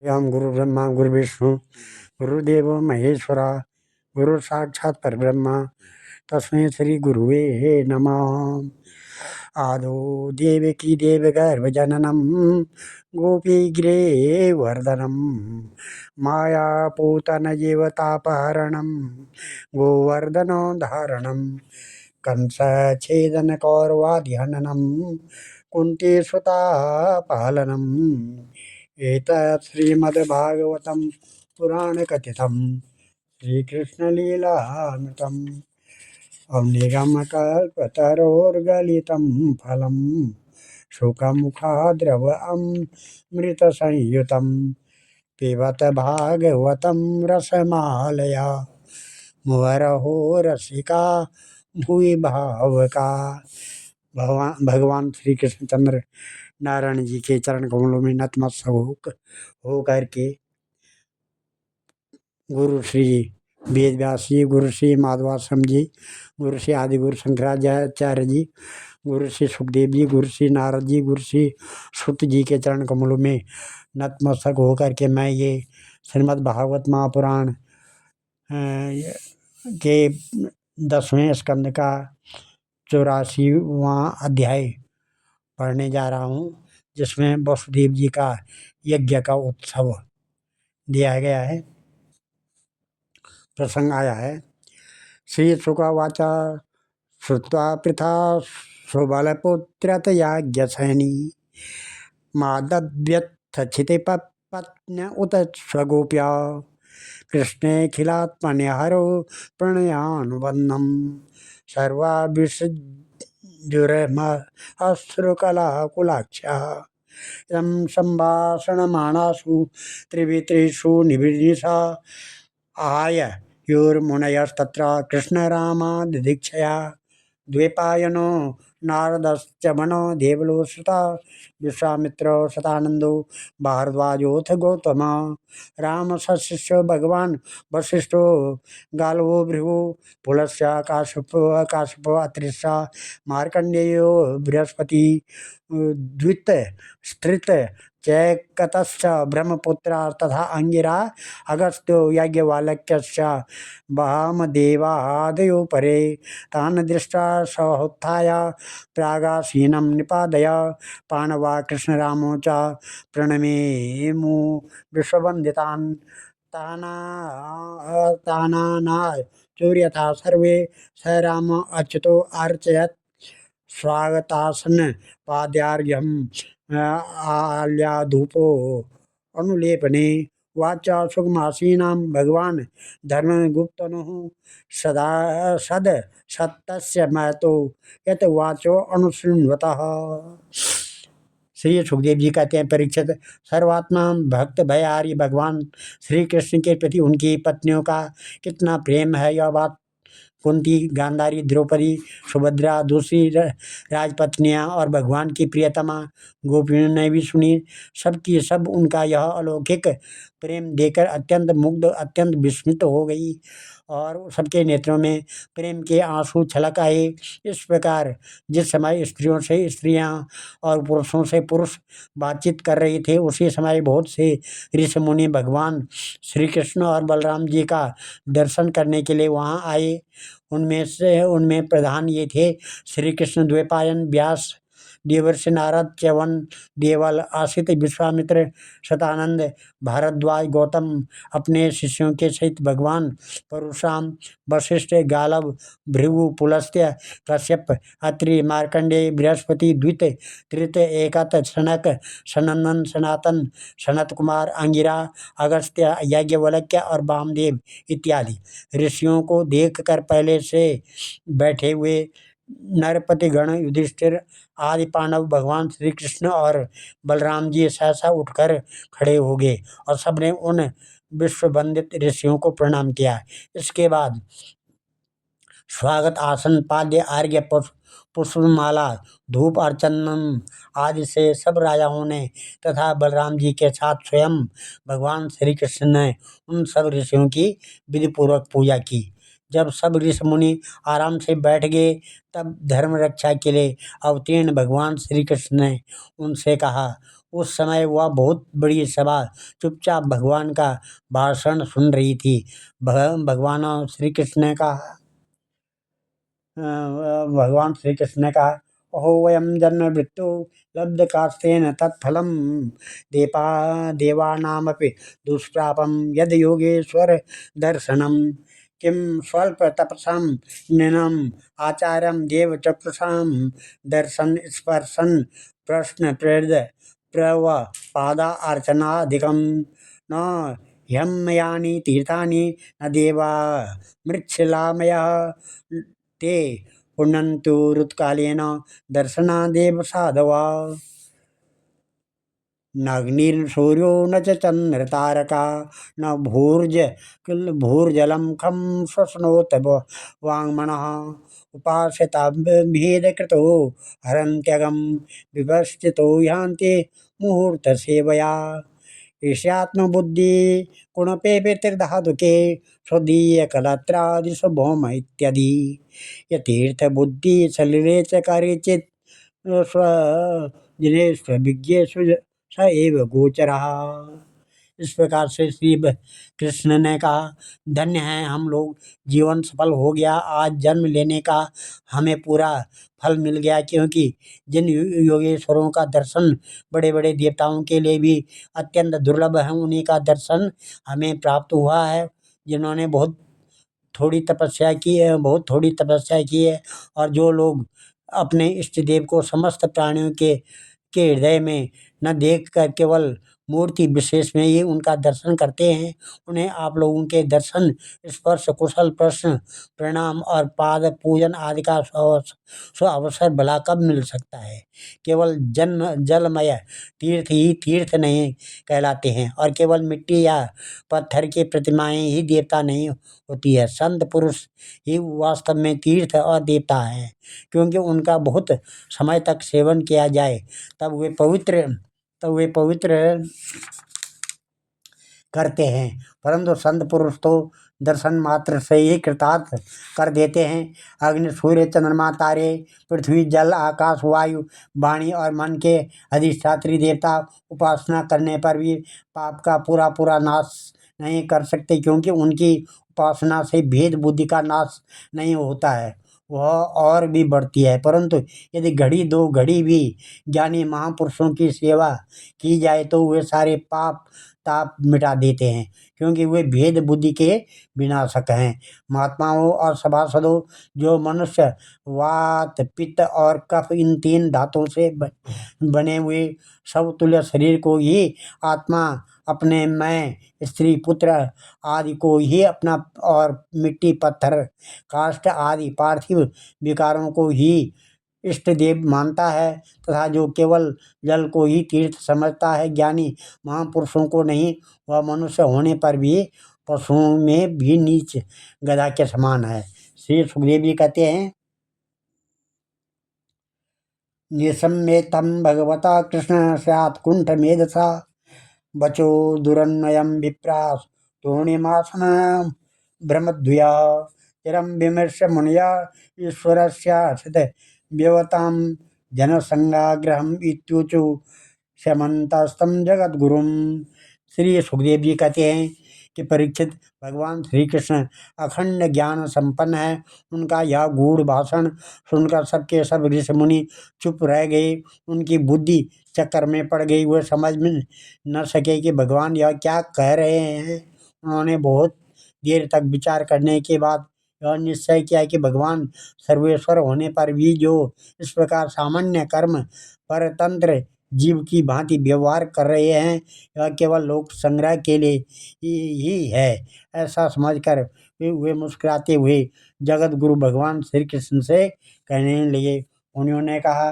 हम गुरु ब्रह्मा गुरु विष्णु गुरुदेव महेश्वरा गुरु साक्षात् परब्रह्म तस्मै श्री गुरुवे नमः। आदो देवकी देवगर्भजननं गोपीग्रेवर्धनं मायापूतनजीवतापहरणं गोवर्धनोद्धारणं कंसच्छेदनकौरवादिहननं कुन्तीसुतापालनम्। एतत् श्रीमद्भागवतं पुराणकथितं श्रीकृष्णलीलामृतम् निगमकल्पतरोर्गलितं फलं शुकमुखाद्रवमृतसंयुतं पिबत भागवतं रसमालया मुहुरहो रसिका भुवि भावुका। भगवान श्री कृष्णचंद्र नारायण जी के चरण कमलों में नतमस्तक हो करके गुरु श्री वेद व्यास जी, गुरु श्री माधवाश्रम जी, गुरु श्री आदि गुरु शंकराचार्य जी, गुरु श्री सुखदेव जी, गुरु श्री नारद जी, गुरु श्री सुत जी के चरण कमलों में नतमस्तक होकर के मैं ये श्रीमद् भागवत महापुराण के 10वें स्कंद का 84वां अध्याय पढ़ने जा रहा हूँ, जिसमें वसुदेव जी का यज्ञ का उत्सव दिया गया है, प्रसंग आया है। श्री शुकवाचा श्रुत्वा पृथा सुबलपुत्रत याज्ञसैनी मादव्यत्थिते पत्न्य उत स्वगोप्या कृष्णेऽखिलात्मने हरो प्रणयानुबन्धं सर्वाभिषजुरश्रुकलाकुलाक्षा इदं सम्भाषणमाणासु त्रिवित्रेषु निभिर्निशा आय योर्मुनयस्तत्र कृष्णरामादिदीक्षया द्वैपायनो नारदश्च मनो देवलो श्रुता विश्वामित्रो शतानंदो भारद्वाजोऽथ गौतम राम सशिष्यो भगवान् वसिष्ठो गालवो भृगु पुलस्या काश्यपो अत्रिषा मार्कण्डेयो बृहस्पति द्वित स्त्रित चैकतश्च ब्रह्मपुत्रा तथा अंगिरा अगस्त्यो याज्ञवल्क्यश्च वामदेवादयो परे तान् दृष्ट्वा सहोत्थाय प्रागासीनं निपातय पाणवा कृष्णरामो च प्रणमेमु विश्ववन्दितान् तानानाचुर्यथा सर्वे स राम अच्युतो अर्चयत् स्वागतासन पाद्यार्घ्यम आल्याधूपो अनुलेपने वाचा सुगमासीनां भगवान धर्मगुप्तनुः सदा सद सत्तस्य महतो यत वाचो अनुशृण्वतः। श्री सुखदेव जी कहते हैं, परीक्षित, सर्वात्मा भक्त भयारी भगवान श्री कृष्ण के प्रति उनकी पत्नियों का कितना प्रेम है, यह बात कुंती, गांधारी, द्रौपदी, सुभद्रा, दूसरी राजपत्नियां और भगवान की प्रियतमा गोपियों ने भी सुनी। सबकी सब उनका यह अलौकिक प्रेम देखकर अत्यंत मुग्ध, अत्यंत विस्मित हो गई और सबके नेत्रों में प्रेम के आंसू छलक आए। इस प्रकार जिस समय स्त्रियों से स्त्रियां और पुरुषों से पुरुष बातचीत कर रहे थे, उसी समय बहुत से ऋषि मुनि भगवान श्री कृष्ण और बलराम जी का दर्शन करने के लिए वहां आए। उनमें प्रधान ये थे श्री कृष्ण, द्वैपायन, व्यास, देवर्षि नारद, च्यवन, देवल, आशित, विश्वामित्र, शतानंद, भारद्वाज, गौतम अपने शिष्यों के सहित भगवान परशुराम, वशिष्ठ, गालव, भृगु, पुलस्त्य, कश्यप, अत्रि, मार्कंडेय, बृहस्पति, द्वित, त्रित, एकत, सनक, सनंदन, सनातन, सनत कुमार, अंगिरा, अगस्त्य, याज्ञवल्क्य और वामदेव इत्यादि ऋषियों को देखकर पहले से बैठे हुए नरपतिगण, युधिष्ठिर आदि पांडव, भगवान श्री कृष्ण और बलराम जी सहसा उठकर खड़े हो गए और सबने उन विश्ववंदित ऋषियों को प्रणाम किया। इसके बाद स्वागत आसन, पाद्य आर्घ्य, पुष्पमाला, धूप अर्चनम आदि से सब राजाओं ने तथा बलराम जी के साथ स्वयं भगवान श्री कृष्ण ने उन सब ऋषियों की विधिपूर्वक पूजा की। जब सब ऋषि मुनि आराम से बैठ गए, तब धर्म रक्षा के लिए अवतीर्ण भगवान श्री कृष्ण ने उनसे कहा, उस समय वह बहुत बड़ी सभा चुपचाप भगवान का भाषण सुन रही थी। भगवान श्री कृष्ण ने कहा भगवान श्री कृष्ण ने कहा, अहो वयम जन्म मृत्यु लब्ध कास्तेन तत्फलम देपा देवानामपि दुष्प्रापम यद योगेश्वर दर्शनम किम स्वल्प तपसां निनम आचार्यम देव चक्षुषां दर्शन स्पर्शन प्रश्न प्रेद प्रव पादा अर्चनाधिकम न ह्यमयानि तीर्थानि न देवा मृच्छिलामय ते पुनन्तु रुत्कालेन दर्शनादेव साधवा नग्निर्सूर्यो न च चन्द्रतारका न भूर्जलं खं श्वसनोत वाङ्मनः उपासिताभेदकृतो हरन्त्यगं विपश्चितो यान्ति मुहूर्तसेवया ईशात्मबुद्धि कुणपे त्रिधातुके स्वदीयकलत्रादिशुभौम इत्यादि यतीर्थबुद्धि सलिले च कार्यचित् स्वजिनेष्व विज्ञेषु स एव गोचरः। इस प्रकार से श्री कृष्ण ने कहा, धन्य है हम लोग, जीवन सफल हो गया, आज जन्म लेने का हमें पूरा फल मिल गया, क्योंकि जिन योगेश्वरों का दर्शन बड़े बड़े देवताओं के लिए भी अत्यंत दुर्लभ है, उन्हीं का दर्शन हमें प्राप्त हुआ है। जिन्होंने बहुत थोड़ी तपस्या की है, बहुत थोड़ी तपस्या की है, और जो लोग अपने इष्ट देव को समस्त प्राणियों के हृदय में न देख कर केवल मूर्ति विशेष में ही उनका दर्शन करते हैं, उन्हें आप लोगों के दर्शन स्पर्श कुशल प्रश्न प्रणाम और पाद पूजन आदि का स्व अवसर भला कब मिल सकता है। केवल जन्म जलमय तीर्थ ही तीर्थ नहीं कहलाते हैं, और केवल मिट्टी या पत्थर की प्रतिमाएं ही देवता नहीं होती है। संत पुरुष ही वास्तव में तीर्थ और देवता हैं, क्योंकि उनका बहुत समय तक सेवन किया जाए तब वे पवित्र करते हैं। परंतु संत पुरुष तो दर्शन मात्र से ही कृतार्थ कर देते हैं। अग्नि सूर्य चंद्रमा तारे पृथ्वी जल आकाश वायु वाणी और मन के अधिष्ठात्री देवता उपासना करने पर भी पाप का पूरा पूरा नाश नहीं कर सकते, क्योंकि उनकी उपासना से भेद बुद्धि का नाश नहीं होता है, वह और भी बढ़ती है। परंतु यदि घड़ी दो घड़ी भी ज्ञानी महापुरुषों की सेवा की जाए तो वे सारे पाप ताप मिटा देते हैं, क्योंकि वे भेद बुद्धि के विनाशक हैं। महात्माओं और सभासदों, जो मनुष्य वात पित्त और कफ इन तीन धातुओं से बने हुए समतुल्य शरीर को ही आत्मा अपने मैं स्त्री पुत्र आदि को ही अपना और मिट्टी पत्थर काष्ठ आदि पार्थिव विकारों को ही इष्ट देव मानता है, तथा जो केवल जल को ही तीर्थ समझता है, ज्ञानी महापुरुषों को नहीं, वह मनुष्य होने पर भी पशुओं में भी नीच गधा के समान है। श्री सुखदेव जी कहते हैं, निसम्मेतम भगवता कृष्ण स्यात् कुंठ मेधसा बचो दुरन्वयम विप्रास तोणिमासन भ्रमद्वया चिरम विमर्श मुनिया ईश्वरस्यासित व्यवतां जनसंगाग्रहम इत्युचु शमंतस्तम जगद्गुरुम। श्री सुखदेव जी कहते हैं कि परीक्षित, भगवान श्री कृष्ण अखंड ज्ञान संपन्न है। उनका यह गूढ़ भाषण सुनकर सबके सब ऋषि मुनि चुप रह गए। उनकी बुद्धि चक्कर में पड़ गई, वह समझ में न सके कि भगवान यह क्या कह रहे हैं। उन्होंने बहुत देर तक विचार करने के बाद यह निश्चय किया कि भगवान सर्वेश्वर होने पर भी जो इस प्रकार सामान्य कर्म परतंत्र जीव की भांति व्यवहार कर रहे हैं, यह केवल लोक संग्रह के लिए ही है। ऐसा समझकर वे मुस्कुराते हुए जगत गुरु भगवान श्री कृष्ण से कहने लगे। उन्होंने कहा,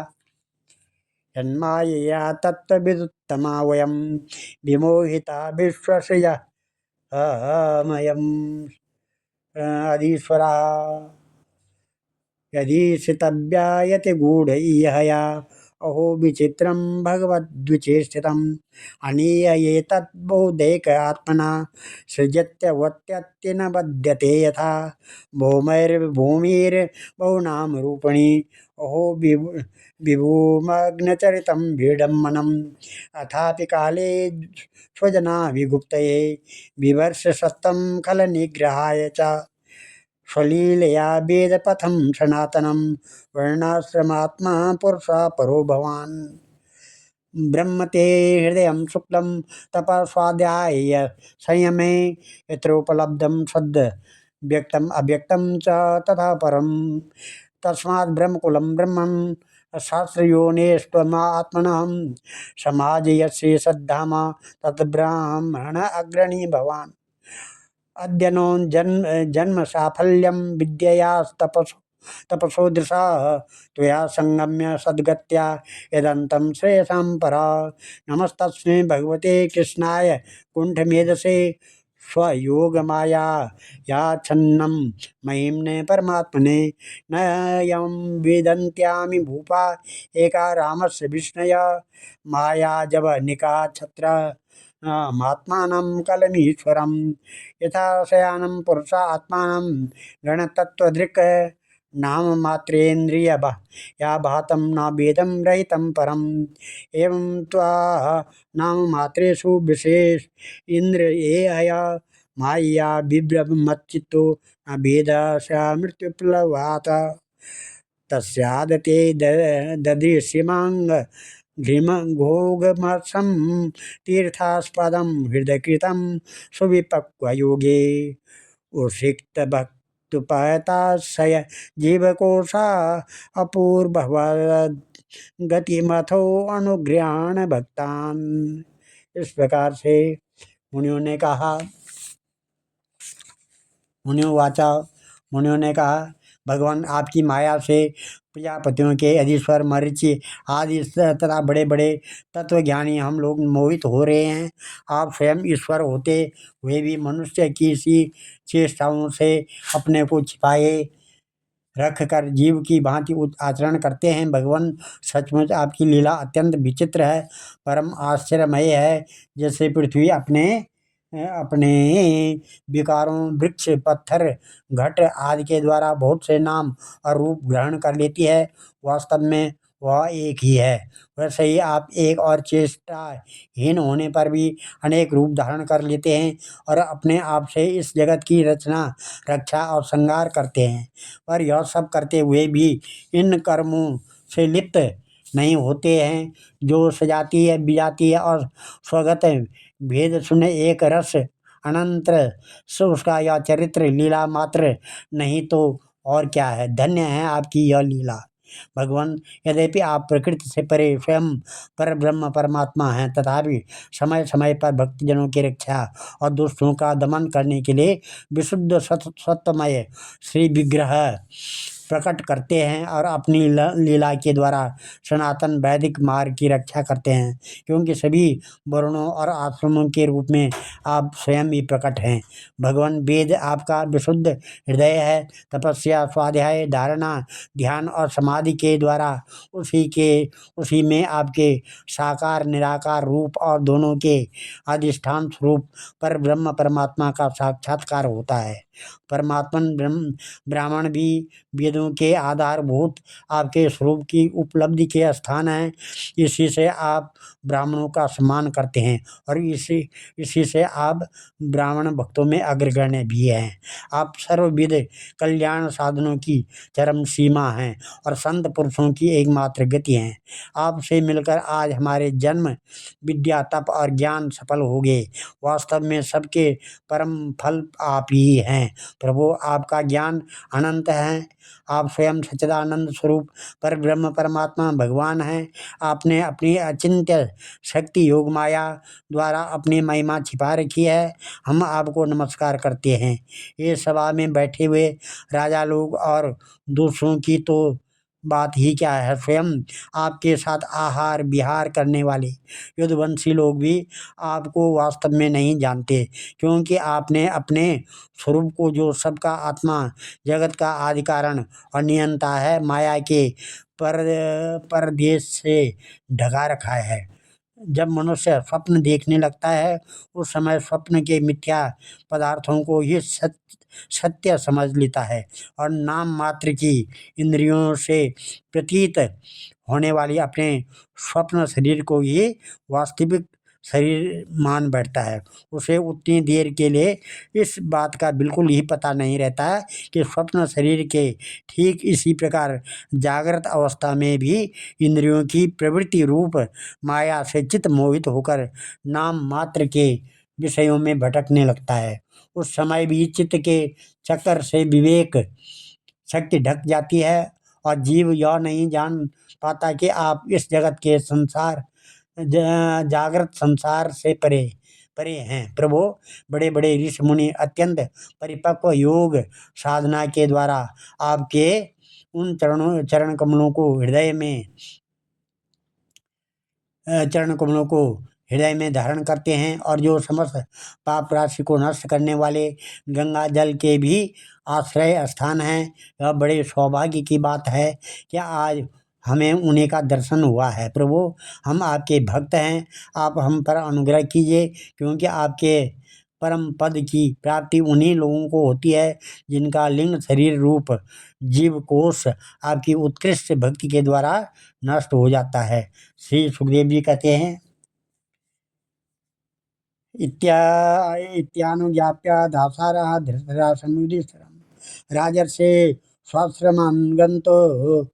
यन्मायया तत्त्वविदुत्तमा वयं विमोहिता विश्वस्य अहमयम् अधीश्वरा यदि श्रितव्या यति गूढ़ इहया अहो विचित्रं भगवद्विचेष्टितम् अनीय एतद्बोधैक आत्मना सृजत्यवत्यत्ति न बध्यते यथा भूमिर्बहुनां रूपिणी अहो विभूमग्नचरितं विडम्बनम् अथापि काले स्वजना विगुप्तये विवर्ष सत्तं खलनिग्रहाय च स्वलीलया वेदपथं सनातनं वर्णाश्रमात्मा पुरुषः परो भवान् ब्रह्म ते हृदय शुक्लं तपस्वाध्याय संयमे यत्रोपलब्धं सद् व्यक्तम अव्यक्तं च तथा परम तस्मात् ब्रह्मकुलं ब्रह्मं शास्त्रयोनेस्त्वमात्मनः समाज यस्य सद्धाम तद्ब्राह्मण अग्रणी भवान् अद्यनो जन्म साफल्यं तपसोदृशा त्वया संगम्य सद्गत्या यदन्तं श्रेयसां परा नमस्तस्मै भगवते कृष्णाय कुण्ठमेधसे स्वयोगमाया याच्छन्नं महिम्ने परमात्मने न यं वेदन्त्यामि भूपा एका रामस्य विष्णय माया जवनिका छत्र महात्मानं कलमीश्वरं यथा शयानं पुरुष आत्मानं गणतत्त्वदृक् नाम मात्रेन्द्रिय या भातं न वेदं रहितं परम् एवं त्वा नाम मात्रेषु विशेष इंद्र ये हया माया बिभ्रमच्चित्तो न भेद स मृत्युप्लवात तस्यादते ददृश्यमांग घृम घोगमसं तीर्थास्पदं हृदयकृतं सुविपक्वयोगे उषिक्त भक्तुपयताशय जीवकोशा अपूर्ववद गतिमथो अनुग्रहण भक्तान। इस प्रकार से मुनियों ने कहा, मुनियों वाचा, मुनियों ने कहा भगवान आपकी माया से प्रजापतियों के अधीश्वर मरीचि आदि तथा बड़े बड़े तत्वज्ञानी हम लोग मोहित हो रहे हैं। आप स्वयं ईश्वर होते हुए भी मनुष्य की सी चेष्टाओं से अपने को छिपाए रख कर जीव की भांति आचरण करते हैं। भगवान सचमुच आपकी लीला अत्यंत विचित्र है, परम आश्चर्यमय है। जैसे पृथ्वी अपने अपने विकारों वृक्ष पत्थर घट आदि के द्वारा बहुत से नाम और रूप ग्रहण कर लेती है, वास्तव में वह एक ही है। वैसे ही आप एक और चेष्टाहीन होने पर भी अनेक रूप धारण कर लेते हैं और अपने आप से इस जगत की रचना रक्षा और श्रृंगार करते हैं। पर यह सब करते हुए भी इन कर्मों से लिप्त नहीं होते हैं जो सजातीय विजातीय और स्वगत भेद शून्य एक रस अनंत उसका यह चरित्र लीला मात्र नहीं तो और क्या है। धन्य है आपकी यह लीला भगवान। यद्यपि आप प्रकृति से परे स्वयं पर ब्रह्म परमात्मा हैं, तथापि समय समय पर भक्तजनों की रक्षा और दुष्टों का दमन करने के लिए विशुद्ध सत्वमय श्री विग्रह प्रकट करते हैं और अपनी लीला के द्वारा सनातन वैदिक मार्ग की रक्षा करते हैं, क्योंकि सभी वर्णों और आश्रमों के रूप में आप स्वयं ही प्रकट हैं। भगवान वेद आपका विशुद्ध हृदय है। तपस्या स्वाध्याय धारणा ध्यान और समाधि के द्वारा उसी में आपके साकार निराकार रूप और दोनों के अधिष्ठान स्वरूप पर ब्रह्म परमात्मा का साक्षात्कार होता है। परमात्मन ब्राह्मण भी वेदों के आधारभूत आपके स्वरूप की उपलब्धि के स्थान हैं। इसी से आप ब्राह्मणों का सम्मान करते हैं और इसी से आप ब्राह्मण भक्तों में अग्रगण्य भी हैं। आप सर्वविध कल्याण साधनों की चरम सीमा हैं और संत पुरुषों की एकमात्र गति हैं। आपसे मिलकर आज हमारे जन्म विद्या तप और ज्ञान सफल हो गए। वास्तव में सबके परम फल आप ही हैं। प्रभु आपका ज्ञान अनंत है। आप स्वयं सच्चिदानंद स्वरूप पर ब्रह्म परमात्मा भगवान हैं। आपने अपनी अचिंत्य शक्ति योग माया द्वारा अपनी महिमा छिपा रखी है। हम आपको नमस्कार करते हैं। ये सभा में बैठे हुए राजा लोग और दूसरों की तो बात ही क्या है, स्वयं आपके साथ आहार विहार करने वाले युद्धवंशी लोग भी आपको वास्तव में नहीं जानते, क्योंकि आपने अपने स्वरूप को जो सबका आत्मा जगत का आदि कारण और नियंता है माया के परदेश से ढका रखा है। जब मनुष्य स्वप्न देखने लगता है उस समय स्वप्न के मिथ्या पदार्थों को ही सत्य समझ लेता है और नाम मात्र की इंद्रियों से प्रतीत होने वाली अपने स्वप्न शरीर को ही वास्तविक शरीर मान बैठता है। उसे उतनी देर के लिए इस बात का बिल्कुल ही पता नहीं रहता है कि स्वप्न शरीर के ठीक इसी प्रकार जागृत अवस्था में भी इंद्रियों की प्रवृत्ति रूप माया से चित्त मोहित होकर नाम मात्र के विषयों में भटकने लगता है। उस समय भी चित्त के चक्कर से विवेक शक्ति ढक जाती है और जीव यह नहीं जान पाता कि आप इस जगत के संसार जागृत संसार से परे परे हैं। प्रभु, बड़े बड़े ऋषि मुनि अत्यंत परिपक्व योग साधना के द्वारा आपके उन चरण कमलों को हृदय में धारण करते हैं और जो समस्त पाप राशि को नष्ट करने वाले गंगा जल के भी आश्रय स्थान हैं। यह बड़े सौभाग्य की बात है कि आज हमें उन्हीं का दर्शन हुआ है। प्रभु, हम आपके भक्त हैं, आप हम पर अनुग्रह कीजिए, क्योंकि आपके परम पद की प्राप्ति उन्हीं लोगों को होती है जिनका लिंग शरीर रूप जीव कोष आपकी उत्कृष्ट भक्ति के द्वारा नष्ट हो जाता है। श्री सुखदेव जी कहते हैं, इत्यानुज्ञाप्य दासारः धृतराष्ट्रं युधिष्ठिरं राजर्षे स्वाश्रमान्गन्तो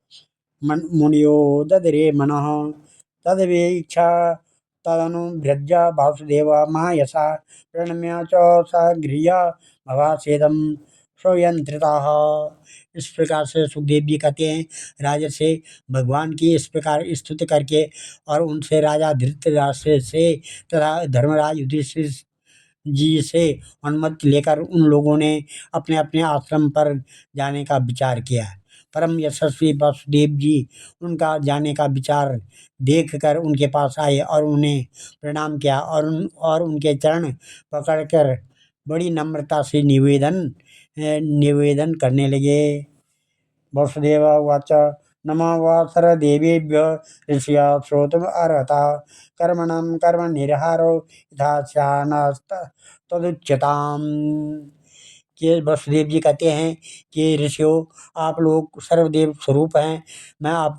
मुनियो ददरे मनः तदवेक्षा तदनुव्रज्य वासुदेव महायशा प्रणम्य च स गृह्य भवासेदं स्वयंत्रितः। इस प्रकार से सुखदेव जी कहते हैं, राजर्षि भगवान की इस प्रकार स्तुति करके और उनसे राजा धृतराष्ट्र से तथा धर्मराज युधिष्ठिर जी से अनुमति लेकर उन लोगों ने अपने अपने आश्रम पर जाने का विचार किया। परम यशस्वी वासुदेव जी उनका जाने का विचार देखकर उनके पास आए और उन्हें प्रणाम किया और उनके चरण पकड़कर बड़ी नम्रता से निवेदन करने लगे। वसुदेव उवाच, नमो वासरदेवेभ्यो ऋषया श्रोतुम् अर्हता कर्मणं कर्म निर्हारो यथा तदुच्यताम्। कि वसुदेव जी कहते हैं कि ऋषियों, आप लोग सर्वदेव स्वरूप हैं। मैं आप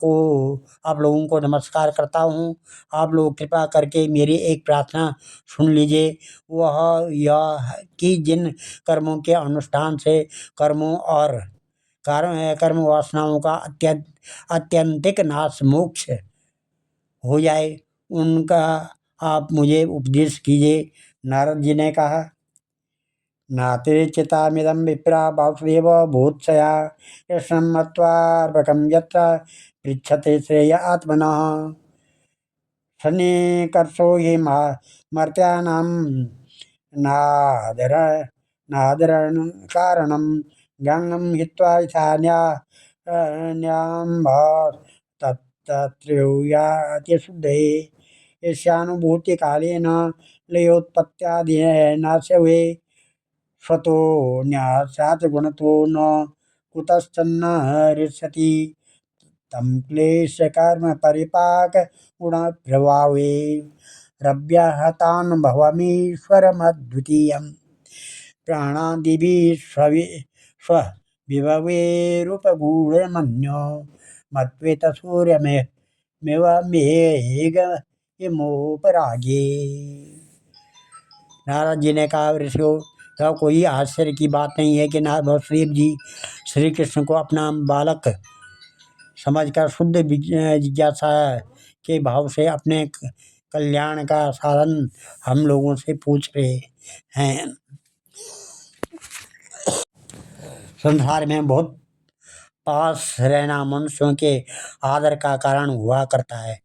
लोगों को नमस्कार करता हूँ। आप लोग कृपा करके मेरी एक प्रार्थना सुन लीजिए। वह यह है कि जिन कर्मों के अनुष्ठान से कर्मों और कर्म वासनाओं का अत्यंतिक नाश मोक्ष हो जाए, उनका आप मुझे उपदेश कीजिए। नारद जी ने कहा, नाते चितामिदं विप्रा वासुदेव भूत्सया कृष्णं मत्वार्भकं यत्र पृच्छते श्रेय आत्मनः सन्निकर्षो हि मर्त्यानां नादर नादरण कारणं गंगं हित्वा तत्त्वयाति शुद्धये ईर्ष्यानुभूतिकालेन लयोत्पत्त्यादिनाशवे स्वतो न्यासात् गुणतो न कुतश्चन्न हृष्यति तं क्लेशकर्म परिपाक गुण प्रभावे रव्यहतानुभवमीश्वरमद्वितीयं प्राणादिभिः स्वविभवेरुपगूढमन्यो मत्वेत सूर्यमेव मेघमोपरागे। नारद जी ने कहा, ऋषियों, यह कोई आश्चर्य की बात नहीं है कि वसुदेव जी श्री कृष्ण को अपना बालक समझकर शुद्ध जिज्ञासा के भाव से अपने कल्याण का साधन हम लोगों से पूछ रहे हैं। संसार में बहुत पास रहना मनुष्यों के आदर का कारण हुआ करता है।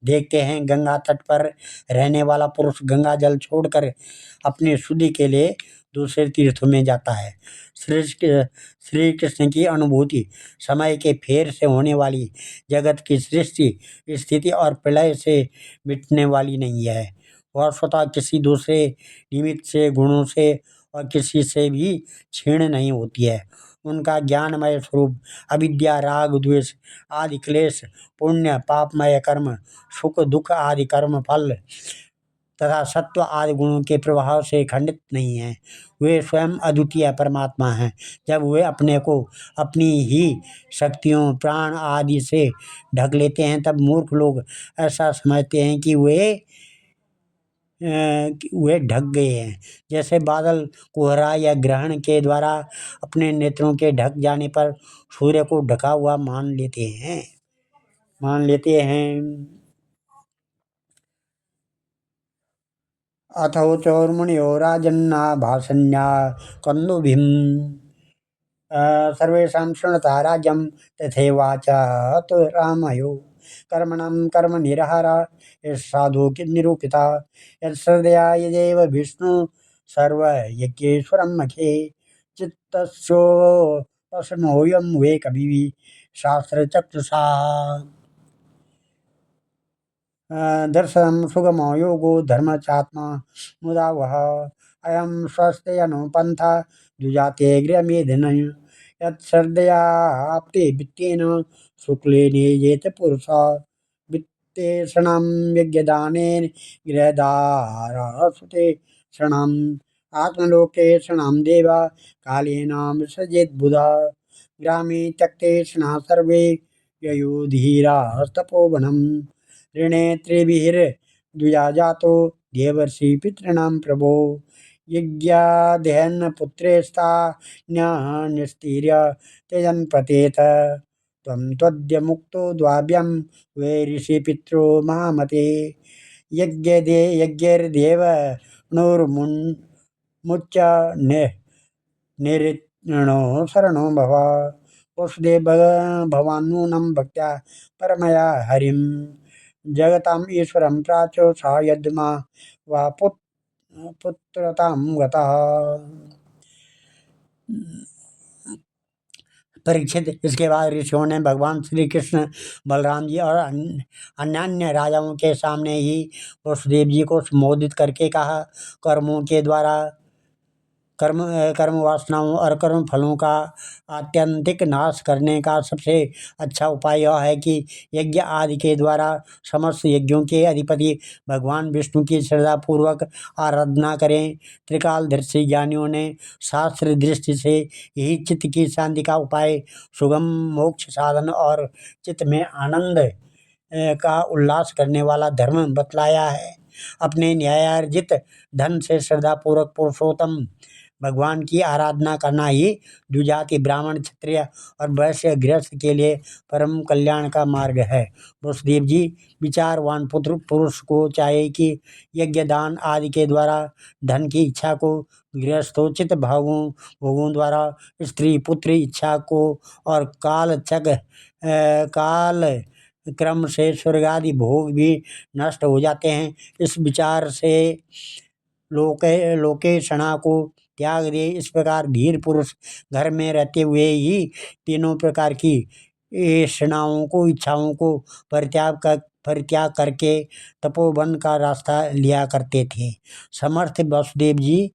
देखते हैं, गंगा तट पर रहने वाला पुरुष गंगा जल छोड़कर अपनी शुद्धि के लिए दूसरे तीर्थों में जाता है। श्री कृष्ण की अनुभूति समय के फेर से होने वाली जगत की सृष्टि स्थिति और प्रलय से मिटने वाली नहीं है। वह स्वतः किसी दूसरे निमित्त से गुणों से और किसी से भी क्षीण नहीं होती है। उनका ज्ञानमय स्वरूप अविद्या राग द्वेष आदि क्लेश पुण्य पापमय कर्म सुख दुख आदि कर्म फल तथा सत्व आदि गुणों के प्रभाव से खंडित नहीं है। वे स्वयं अद्वितीय परमात्मा हैं। जब वे अपने को अपनी ही शक्तियों प्राण आदि से ढक लेते हैं तब मूर्ख लोग ऐसा समझते हैं कि वे ढक गए हैं। जैसे बादल कोहरा या ग्रहण के द्वारा अपने नेत्रों के ढक जाने पर सूर्य को ढका हुआ मान लेते हैं। अथो चौर्मुनियो राजन्ना भाषन्या कंदुभिम सर्वेषां शृणुता राज्यं तथैवाच तो रामयो कर्मणं कर्म निरहर साधु निरूपिता यत्श्रद्धया यदेव विष्णु सर्वयज्ञेश्वरं मखे चित्तस्योपशमोऽयं वे कविः शास्त्रचक्षुषा दर्शनं सुगमो योगो धर्मचात्मा मुदा वह अयं स्वस्त्यनुपन्था द्विजाते गृहमेधिन यत्श्रद्धयाप्ते वित्तेन शुक्लेन येत पुरुषा वित्तेषणां यज्ञदानेन गृहदारसुते शरणम् आत्मलोके शृणां देवा कालेन विसृजेत् बुधा ग्रामे त्यक्ते शृणा सर्वे ययुधीरास्तपोवनम् ऋणे त्रिभिर्द्विजा जातो देवर्षि पितॄणां प्रभो यज्ञाध्ययन पुत्रेस्ता निस्तीर्य त्यजन् पतेत त्वं त्वद्य मुक्तो द्वाभ्यां वे ऋषि पितरो महामते यज्ञैर्देवनुर्मुच्य निऋणो शरणो भव वसुदेव भवान् भक्त्या परमया हरिं जगताम् ईश्वरं प्राचो स यद्मा वा पुत्रतां गतः। परीक्षित, इसके बाद ऋषियों ने भगवान श्री कृष्ण बलराम जी और अन्य राजाओं के सामने ही वसुदेव जी को संबोधित करके कहा, कर्म वासनाओं और कर्म फलों का आत्यंतिक नाश करने का सबसे अच्छा उपाय यह है कि यज्ञ आदि के द्वारा समस्त यज्ञों के अधिपति भगवान विष्णु की श्रद्धापूर्वक आराधना करें। त्रिकालदर्शी ज्ञानियों ने शास्त्र दृष्टि से यही चित्त की शांति का उपाय, सुगम मोक्ष साधन और चित्त में आनंद का उल्लास करने वाला धर्म बतलाया है। अपने न्यायार्जित धन से श्रद्धापूर्वक पुरुषोत्तम भगवान की आराधना करना ही द्विजाति ब्राह्मण क्षत्रिय और वैश्य गृहस्थ के लिए परम कल्याण का मार्ग है। वसुदेव जी विचारवान पुत्र पुरुष को चाहिए कि यज्ञ दान आदि के द्वारा धन की इच्छा को, गृहस्थोचित भोगों द्वारा स्त्री पुत्र इच्छा को और काल क्रम से स्वर्ग आदि भोग भी नष्ट हो जाते हैं। इस विचार से लोकेशणा को त्याग दे। इस प्रकार धीर पुरुष घर में रहते हुए ही तीनों प्रकार की इच्छाओं को परित्याग करके तपोवन का रास्ता लिया करते थे। समर्थ वसुदेव जी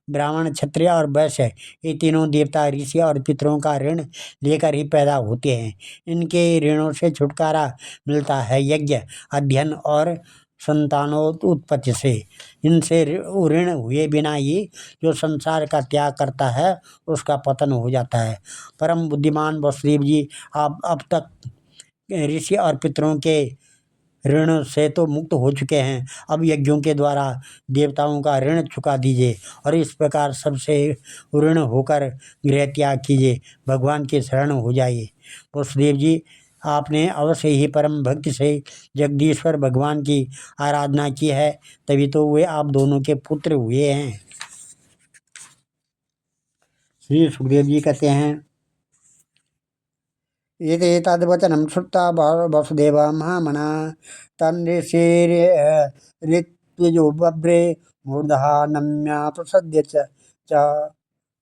ब्राह्मण क्षत्रिय और वैश्य ये तीनों देवता ऋषि और पितरों का ऋण लेकर ही पैदा होते हैं। इनके ऋणों से छुटकारा मिलता है यज्ञ अध्ययन और संतानोत्पत्ति से। इनसे ऋण हुए बिना ही जो संसार का त्याग करता है उसका पतन हो जाता है। परम बुद्धिमान वसुदेव जी आप अब तक ऋषि और पितरों के ऋण से तो मुक्त हो चुके हैं, अब यज्ञों के द्वारा देवताओं का ऋण चुका दीजिए और इस प्रकार सबसे ऋण होकर गृह त्याग कीजिए, भगवान के शरण हो जाइए। वसुदेव जी आपने अवश्य ही परम भक्ति से जगदीश्वर भगवान की आराधना की है, तभी तो वे आप दोनों के पुत्र हुए हैं। श्री सुखदेव जी कहते हैं, एते तद्वचनं श्रुत्वा वसुदेव महामना तन्ऋषिरित्विजो बभ्रे मूर्धः नम्या प्रसद्य च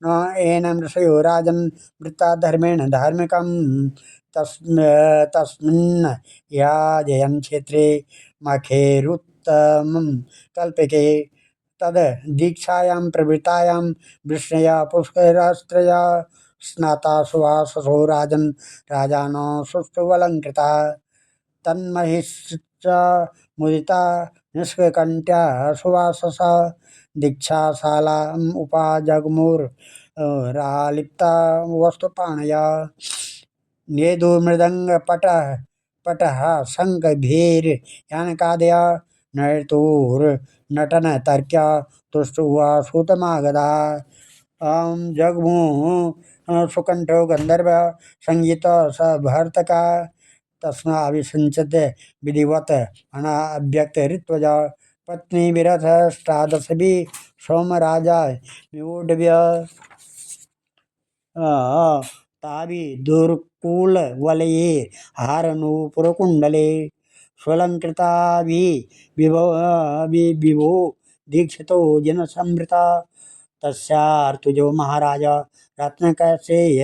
न एनं ऋषयो राजन् वृत्ता धर्मेण धार्मिकं तस्मिन् याजयन् क्षेत्रे मखेरुत्तमं कल्पके तद् दीक्षायां प्रवृत्तायां वृष्णया पुष्करास्त्रया स्नाता सुवाससो राजन् राजानो सुष्ठुवलङ्कृता तन्महिश्च मुदिता निष्कण्ठ्या सुवासस दीक्षाशालाम् उपाजग्मुर् रालिप्ता वस्तुपाणया नेदु मृदङ्गपटः पटः शङ्खभेर्यानकादया नर्तुर्नटनतर्क्या तुष्टुवा सूतमागधा जग्मु सुकण्ठो गन्धर्व संगीत स भर्तका तस्माभिषिञ्चते विधिवत् अनाव्यक्त ऋत्वज पत्नी विरथ ष्टादशभि सोमराजा विवोढव्य ताभि दुर्कूलवलये हारनूपुरकुण्डले स्वलङ्कृताभि विभो दीक्षितो जनसंवृता तस्यार्तुजो महाराज रत्नकैसेय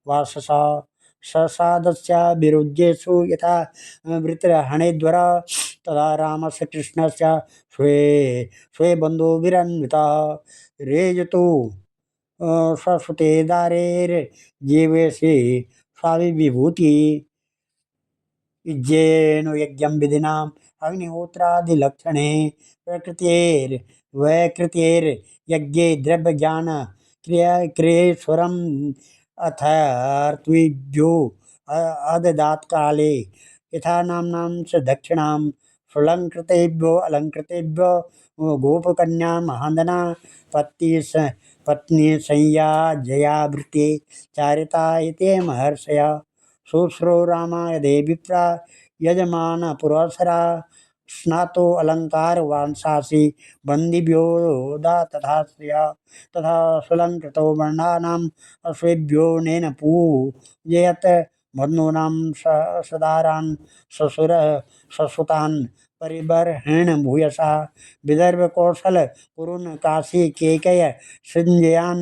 वासस ससादस्य विरुज्येषु यथा वृत्रहणेद्वर तदा रामस्य कृष्णस्य स्वे स्वे बन्धुभिरन्वितः रेजतु सरस्वते दारेर्जीवेशे स्वाभिविभूति इज्जेनु यज्ञं विधिनाम् अग्निहोत्रादिलक्षणे प्रकृतेर्वैकृतेर्यज्ञे द्रव्यज्ञान क्रियेश्वरम् अथर्त्विभ्यो अददात्काले यथा नाम्नां च दक्षिणां सुलङ्कृतेभ्यो अलङ्कृतेभ्यो गोपकन्या महान्दना पत्नी संयाजयावृत्ते चारिता इति महर्षया शुश्रो रामायदे विप्रा यजमान पुरस्सरा स्नातो अलंकार वांसासी बंदिभ्योदा तथा श्रिया तथा सुलंकृतो वर्णानाम् अश्वेभ्यो नेन पूजयत् बन्धूनां सदारान् ससुर ससुतान् परिबर्हेण भूयसा विदर्भ कौशल कुरुन काशी केकय संजयान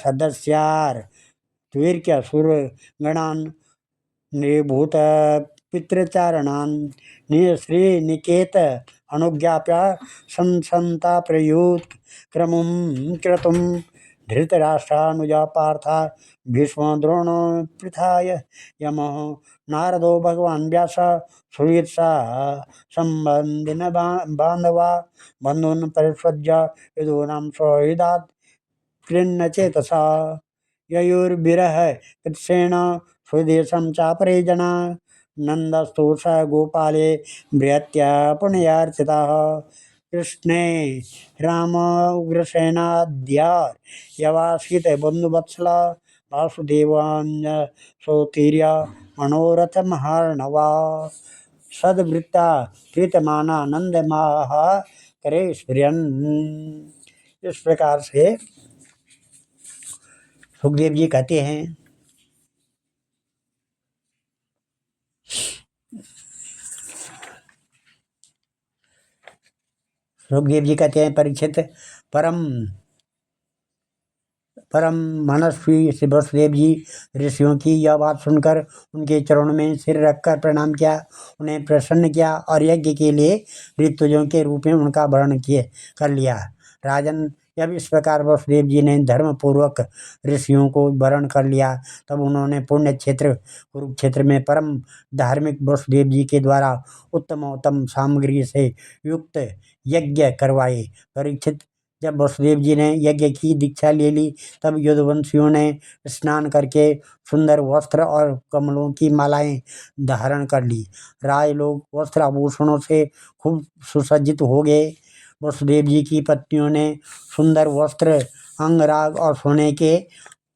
सदस्यार त्वीर्क्य सुरगणान् निभूत पितृचारणान् श्रीनिकेत अनुज्ञाप्य संसन्ताप्रयुत् क्रमुं क्रतुं धृतराष्ट्रानुजा पार्था भीष्म द्रोणो पृथाय यमः नारदो भगवान् व्यास सुहृत्सा सम्बन्धिन बान्धवा बन्धून् परिष्वज्य यदूनां सौहृदात् कृन्न चेतसा ययुर्विरह कृत्सेन स्वदेशं चापरे जना नन्दस्तु स गोपाले बृहत्या पुण्यार्चितः कृष्णे राम उग्रसेनाद्यार् यवासीत बन्धुवत्सला वासुदेवान्य सोतीर्य मनोरथ महार्णवा सद्वृत्ता प्रीतमाना नंदमाह करे स्फुरन्। इस प्रकार से सुखदेव जी कहते हैं परीक्षित परम परम मनस्वी श्री वसुदेव जी ऋषियों की यह बात सुनकर उनके चरणों में सिर रखकर प्रणाम किया, उन्हें प्रसन्न किया और यज्ञ के लिए ऋतुजों के रूप में उनका वर्ण कर लिया। राजन, जब इस प्रकार वसुदेव जी ने धर्मपूर्वक ऋषियों को वर्ण कर लिया, तब उन्होंने पुण्य क्षेत्र कुरुक्षेत्र में परम धार्मिक वसुदेव जी के द्वारा उत्तम सामग्री से युक्त यज्ञ करवाए। परीक्षित, जब वसुदेव जी ने यज्ञ की दीक्षा ले ली, तब यदुवंशियों ने स्नान करके सुंदर वस्त्र और कमलों की मालाएं धारण कर ली। राज लोग वस्त्र आभूषणों से खूब सुसज्जित हो गए। वसुदेव जी की पत्नियों ने सुंदर वस्त्र, अंगराग और सोने के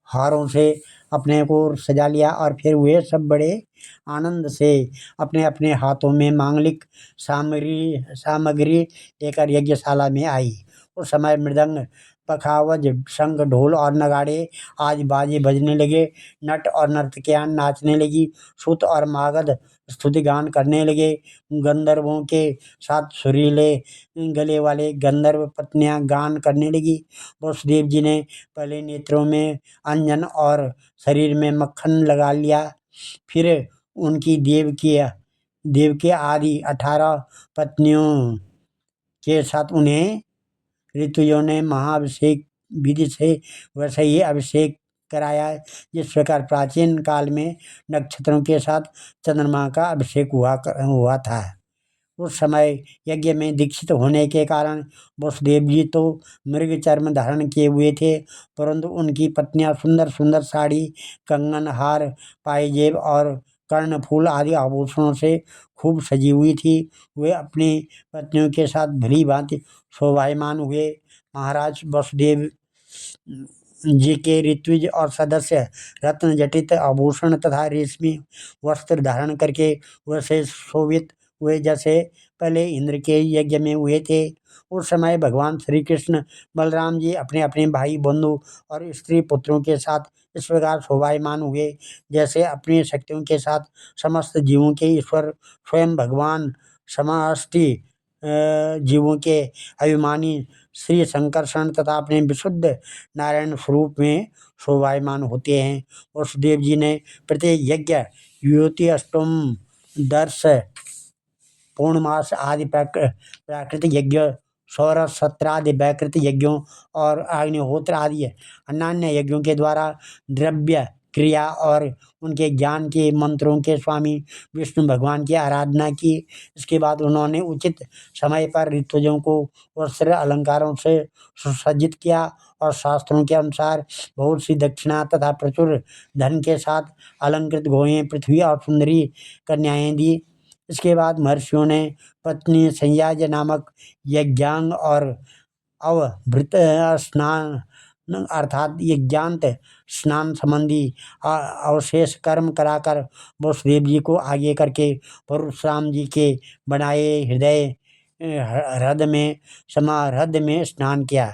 हारों से अपने को सजा लिया और फिर वे सब बड़े आनंद से अपने अपने हाथों में मांगलिक सामग्री लेकर यज्ञशाला में आई। उस समय मृदंग, पखावज, शंख, ढोल और नगाड़े आज बाजे बजने लगे। नट और नर्तकियां नाचने लगी। सूत और मागध स्तुति गान करने लगे। गंधर्वों के साथ सुरीले गले वाले गंधर्व पत्नियां गान करने लगी। वसुदेव जी ने पहले नेत्रों में अंजन और शरीर में मक्खन लगा लिया। फिर उनकी देव के आदि 18 पत्नियों के साथ उन्हें ऋतुजों ने महाअभिषेक विधि से वैसे ही अभिषेक कराया। जिस प्रकार प्राचीन काल में नक्षत्रों के साथ चंद्रमा का अभिषेक हुआ था। उस समय यज्ञ में दीक्षित होने के कारण वसुदेव जी तो मृग चर्म धारण किए हुए थे, परंतु उनकी पत्नियां सुंदर सुंदर साड़ी, कंगन, हार, पायजेब और कर्णफूल आदि आभूषणों से खूब सजी हुई थी। वे अपनी पत्नियों के साथ भली भांति शोभायमान हुए। महाराज वसुदेव जी के ऋत्विज और सदस्य रत्न जटित आभूषण तथा रेशमी वस्त्र धारण करके वैसे शोभित हुए जैसे पहले इंद्र के यज्ञ में हुए थे। उस समय भगवान श्री कृष्ण बलराम जी अपने अपने भाई बंधु और स्त्री पुत्रों के साथ इस प्रकार शोभायमान हुए जैसे अपनी शक्तियों के साथ समस्त जीवों के ईश्वर स्वयं भगवान समष्टि जीवों के अभिमानी श्री संकर्षण तथा अपने विशुद्ध नारायण स्वरूप में शोभायमान होते हैं। वसुदेव जी ने प्रत्येक यज्ञ, युवती अष्टम, दर्श, पूर्णमास आदि प्राकृतिक यज्ञ, सौर सत्रादि वैकृत यज्ञों और अग्निहोत्र आदि अन्य यज्ञों के द्वारा द्रव्य क्रिया और उनके ज्ञान के मंत्रों के स्वामी विष्णु भगवान की आराधना की। इसके बाद उन्होंने उचित समय पर ऋतुजों को वस्त्र अलंकारों से सुसज्जित किया और शास्त्रों के अनुसार बहुत सी दक्षिणा तथा प्रचुर धन के साथ अलंकृत गोएं, पृथ्वी और सुंदरी कन्याएं दी। इसके बाद महर्षियों ने पत्नी संयाज नामक यज्ञांग और अवभृत स्नान अर्थात यज्ञांत स्नान संबंधी अवशेष कर्म कराकर वसुदेव जी को आगे करके परशुराम जी के बनाए हृदय ह्रद में समाहृद में स्नान किया।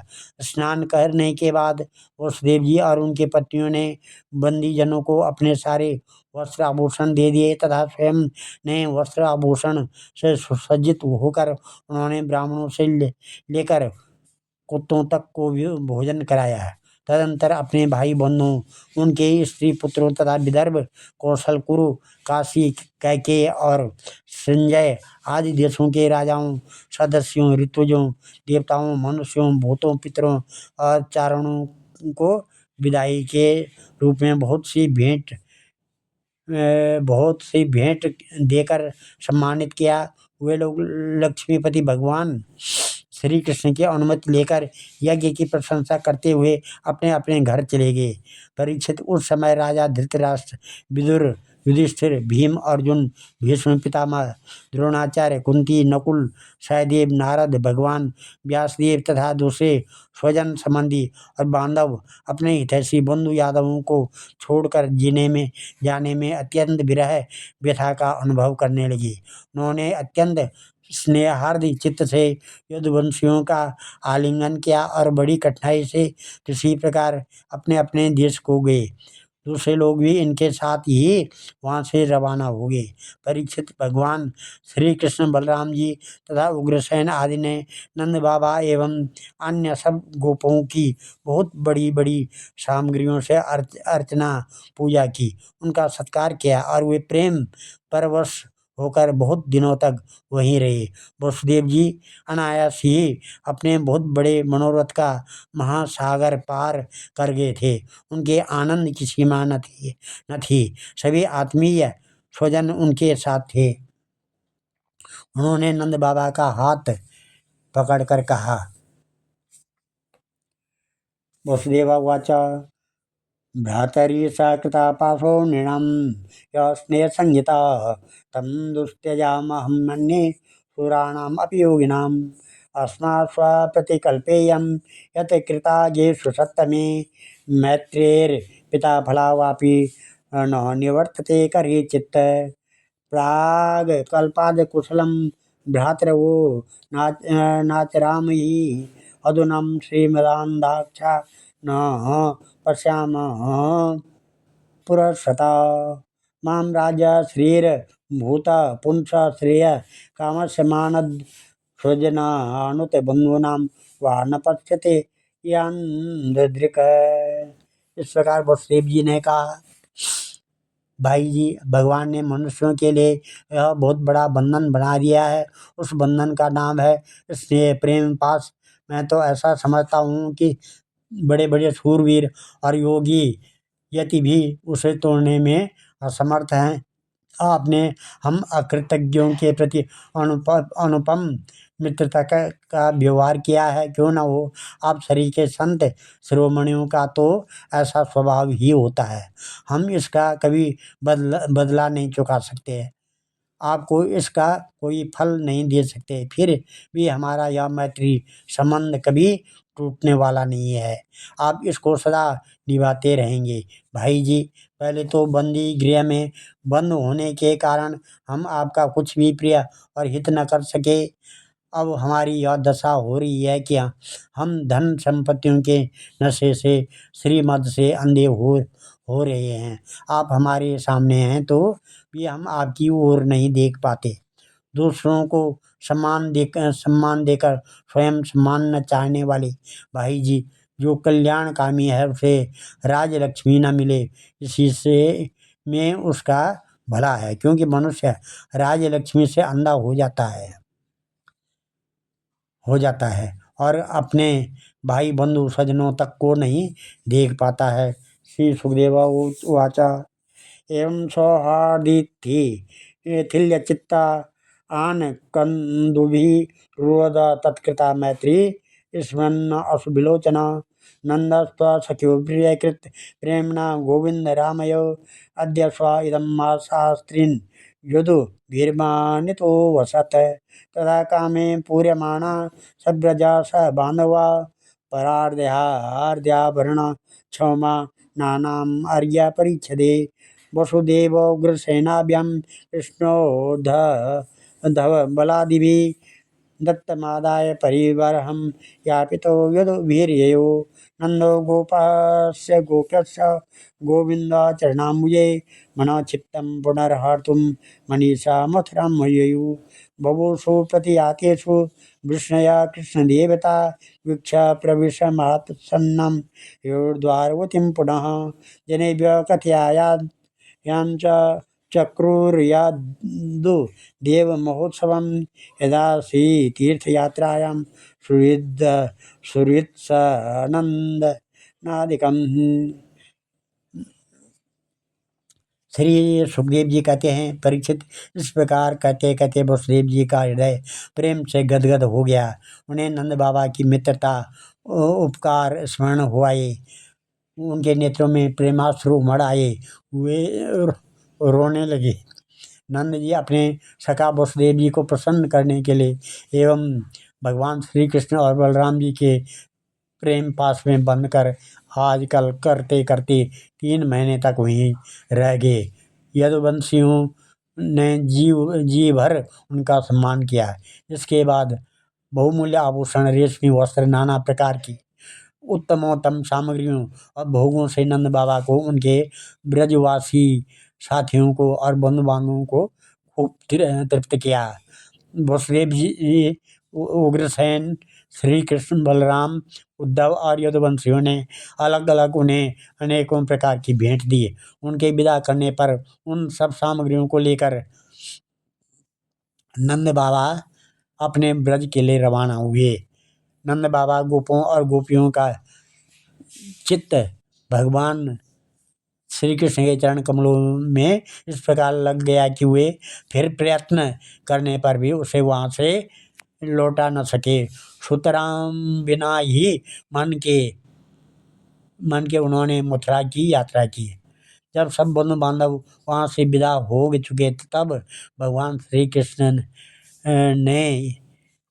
स्नान करने के बाद वसुदेव जी और उनकी पत्नियों ने बंदी जनों को अपने सारे वस्त्र आभूषण दे दिए तथा स्वयं ने वस्त्र आभूषण से सुसज्जित होकर उन्होंने ब्राह्मणों से लेकर कुत्तों तक को भी भोजन कराया। तदंतर अपने भाई बंधुओं, उनके स्त्री पुत्रों तथा विदर्भ, कौशल, कुरु, काशी, कैकेय और संजय आदि देशों के राजाओं, सदस्यों, ऋतुजों, देवताओं, मनुष्यों, भूतों, पितरों और चारणों को विदाई के रूप में बहुत सी भेंट देकर सम्मानित किया। वे लोग लक्ष्मीपति भगवान श्री कृष्ण की अनुमति लेकर यज्ञ की प्रशंसा करते हुए अपने अपने घर चले गए। परीक्षित उस समय राजा धृतराष्ट्र, विदुर, युधिष्ठिर, भीम, अर्जुन, भीष्म पितामह, द्रोणाचार्य, कुंती, नकुल, सहदेव, नारद, भगवान व्यासदेव तथा दूसरे स्वजन संबंधी और बांधव अपने हितैषी बंधु यादवों को छोड़कर जाने में अत्यंत विरह व्यथा का अनुभव करने लगे। उन्होंने अत्यंत स्नेहार्द चित्त से यदुवंशियों का आलिंगन किया और बड़ी कठिनाई से किसी प्रकार अपने अपने देश को गए। दूसरे लोग भी इनके साथ ही वहाँ से रवाना हो गए। परीक्षित भगवान श्री कृष्ण, बलराम जी तथा उग्रसेन आदि ने नंद बाबा एवं अन्य सब गोपों की बहुत बड़ी बड़ी सामग्रियों से अर्चना पूजा की, उनका सत्कार किया और वे प्रेम परवश होकर बहुत दिनों तक वहीं रहे। वसुदेव जी अनायास ही अपने बहुत बड़े मनोरथ का महासागर पार कर गए थे। उनके आनंद की सीमा न थी। सभी आत्मीय स्वजन उनके साथ थे। उन्होंने नंद बाबा का हाथ पकड़कर कहा, वसुदेवाच, भ्रातरी स कृतापाशो नृणां स्नेहसंहिता तं दुस्त्यजामहं मन्ये सुराणाम् अपि योगिनाम्। अस्मात् स्वप्रतिकल्पेयं यत् कृताजेषु सत्तमे मैत्रेर्पिता फलावापि न निवर्तते करिचित्। प्राग्कल्पाद् कुशलं भ्रातरवो नाचरामयि अधुनं श्रीमदान्धाक्षा न पश्यामः पुरस्सता। मां राज्य श्रीर्भूत पुंस श्रेय कामस्य मानद स्वजनानुत बंधूनां वा न पश्यते यान्धृक। इस प्रकार वसुदेव जी ने कहा, भाई जी, भगवान ने मनुष्यों के लिए यह बहुत बड़ा बंधन बना दिया है। उस बंधन का नाम है स्नेह, प्रेम, पास। मैं तो ऐसा समझता हूँ कि बड़े बड़े शूरवीर और योगी यति भी उसे तोड़ने में असमर्थ हैं। आपने हम अकृतज्ञों के प्रति अनुपम मित्रता का व्यवहार किया है। क्यों न हो, आप शरीर के संत शिरोमणियों का तो ऐसा स्वभाव ही होता है। हम इसका कभी बदला नहीं चुका सकते, आपको इसका कोई फल नहीं दे सकते। फिर भी हमारा यह मैत्री संबंध कभी टूटने वाला नहीं है। आप इसको सदा निभाते रहेंगे। भाई जी, पहले तो बंदी गृह में बंद होने के कारण हम आपका कुछ भी प्रिय और हित न कर सके। अब हमारी यह दशा हो रही है कि हम धन संपत्तियों के नशे से, श्रीमद से अंधे हो रहे हैं। आप हमारे सामने हैं तो भी हम आपकी ओर नहीं देख पाते। दूसरों को सम्मान देकर स्वयं सम्मान न चाहने वाले भाई जी, जो कल्याणकामी है उसे राज लक्ष्मी न मिले, इसी से में उसका भला है। क्योंकि मनुष्य राज लक्ष्मी से अंधा हो जाता है और अपने भाई बंधु सज्जनों तक को नहीं देख पाता है। श्री सुखदेव उवाचा एवं सौहार्दिथि थिल्यचित्ता आन कंदुभिः रुवद तत्कृता मैत्री स्मरन् अशुभिलोचना नन्दस्त्व सख्यो प्रियकृत प्रेम्णा गोविंद रामयो अद्य स्व इदं शास्त्रीन् युधुभिर्मानितो वसत् तदा कामे पूर्यमाणा सव्रजा स बान्धवा परार्ध्याभरण क्षमा नानाम् अर्घ्य परीक्षदे वसुदेवोग्रसेनाभ्यां कृष्णोद्धव बलादिभिः दत्तमादाय परिबर्हं यापितो यदुभिर्ययो नन्दो गोपस्य गोप्यस्य गोविन्दचरणाम्बुजे मनःक्षिप्तं पुनर्हर्तुं मनीषा मथुरां ययुः बभूषु प्रतियातेषु वृष्णया कृष्णदेवता वीक्ष्य प्रविशमात्सन्नं योर्द्वारवतीं पुनः जनेभ्यः कथयायात् यांच चक्रुर्यादु देवमहोत्सवं यदा श्रीतीर्थयात्रायां सुहृत्सनन्दनादिकं। श्री सुखदेव जी कहते हैं, परीक्षित, इस प्रकार कहते कहते वसुदेव जी का हृदय प्रेम से गदगद हो गया। उन्हें नंद बाबा की मित्रता, उपकार स्मरण हो आए। उनके नेत्रों में प्रेमाश्रु उमड़ आए। वे रोने लगे। नंद जी अपने सखा वसुदेव जी को प्रसन्न करने के लिए एवं भगवान श्री कृष्ण और बलराम जी के प्रेम पास में बंधकर आजकल करते करते 3 महीने तक वहीं रह गए। यदुवंशियों ने जी भर उनका सम्मान किया। इसके बाद बहुमूल्य आभूषण, रेशमी वस्त्र, नाना प्रकार की उत्तमोत्तम सामग्रियों और भोगों से नंद बाबा को, उनके ब्रजवासी साथियों को और बंधु बांधवों को खूब तृप्त किया। वसुदेव जी, उग्रसेन, श्री कृष्ण, बलराम, उद्धव और यदुवंशियों ने अलग अलग उन्हें अनेकों प्रकार की भेंट दी। उनके विदा करने पर उन सब सामग्रियों को लेकर नंद बाबा अपने ब्रज के लिए रवाना हुए। नंद बाबा गोपों और गोपियों का चित्त भगवान श्री कृष्ण के चरण कमलों में इस प्रकार लग गया कि वे फिर प्रयत्न करने पर भी उसे वहाँ से लौटा न सके। सुतराम बिना ही मन के उन्होंने मथुरा की यात्रा की। जब सब बंधु बांधव वहाँ से विदा हो चुके तब भगवान श्री कृष्ण ने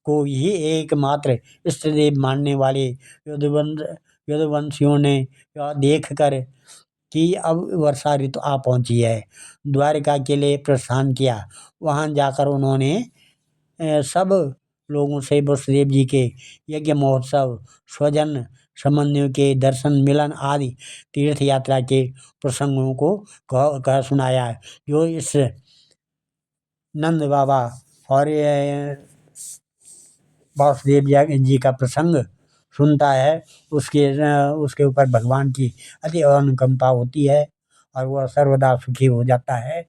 को ही एकमात्र इष्टदेव मानने वाले यदुवंशियों ने यह देख कर कि अब वर्षा ऋतु आ पहुंची है, द्वारिका के लिए प्रस्थान किया। वहां जाकर उन्होंने सब लोगों से वसुदेव जी के यज्ञ महोत्सव, स्वजन संबंधियों के दर्शन, मिलन आदि तीर्थ यात्रा के प्रसंगों को कह सुनाया। जो इस नंद बाबा और वासुदेव जी का प्रसंग सुनता है, उसके ऊपर भगवान की अति अनुकंपा होती है और वह सर्वदा सुखी हो जाता है।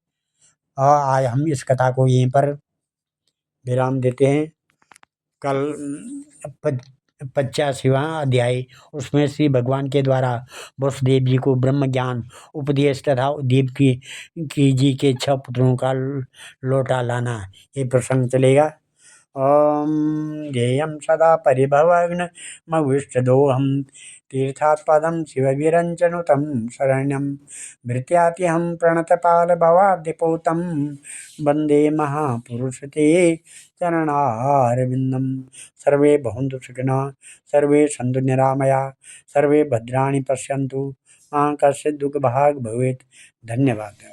और आज हम इस कथा को यहीं पर विराम देते हैं। कल 85वां अध्याय। उसमें श्री भगवान के द्वारा वसुदेव जी को ब्रह्म ज्ञान उपदेश तथा देव की जी के 6 पुत्रों का लौटा लाना, ये प्रसंग चलेगा। ओम ध्येयं सदा परिभवग्नमविष्टदोहं तीर्थात्पदं शिवविरञ्चनुतं शरण्यं भृत्यात्यहं प्रणतपालभवाब्धिपूतं वन्दे महापुरुषते चरणारविन्दं। सर्वे भवन्तु सुखिनः, सर्वे सन्तु निरामया, सर्वे भद्राणि पश्यन्तु, मा कश्चित् दुःखभाग् भवेत्। धन्यवाद।